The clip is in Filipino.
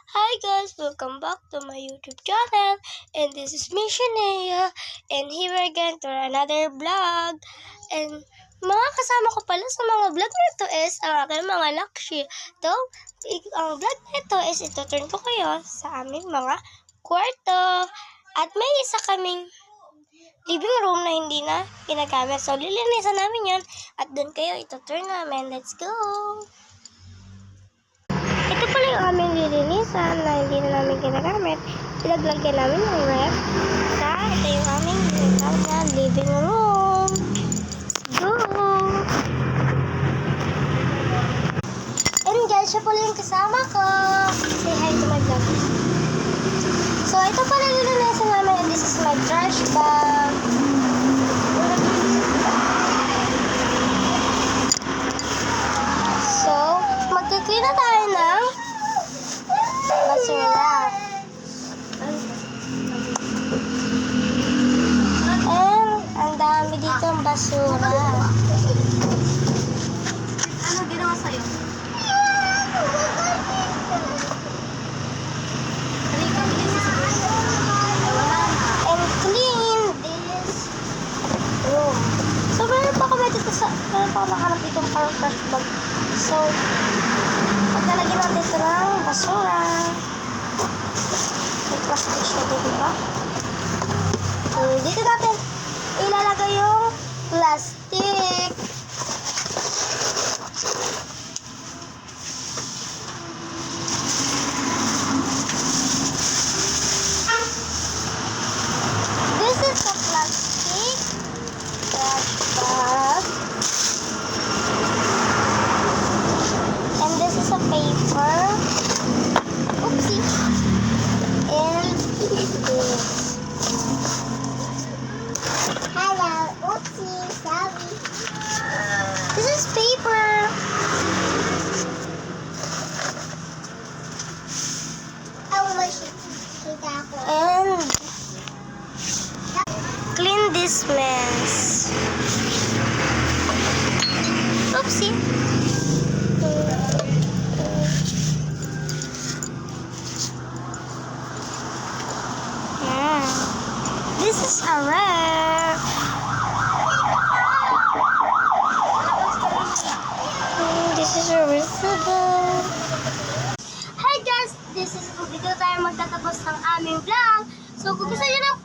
Hi guys, welcome back to my YouTube channel, and this is me Shania, and here again to another vlog. And mga kasama ko pala sa mga vlog na ito is ang aking mga lakshi. So, ang vlog na ito is ituturn ko kayo sa aming mga kwarto. At may isa kaming living room na hindi na ginagamit. So, lilinisan namin yan at doon kayo ituturn namin. Let's go! Ito pala yung aming lilinisan na hindi na namin ginagamit. Pinaglagyan namin yung ref sa ito yung aming lilinisan na living room. Let's go! And guys, siya pala yung kasama ko. Say hi to my vlog. So, ito pala yung lilinisan namin and this is my trash bag. So, magkikita na tayo ng basura. And ang dami dito ang basura. Ano ginawa sa'yo? And clean this room. So, meron pa ako nakalap dito parang trash bag. So, pagkalagyan natin ito ng basura. May plastic siya dito, diba? So, dito natin ilalagay yung plastic. This is a plastic trash bag. And this is a paper. Oopsie. And this. Hello. Oopsie. Sorry. This is paper. And clean this mess. Oopsie. This is a wrap. This is a recipe. Hi guys, this is dito tayo magtatapos ng aming vlog. So kung gusto niyo ng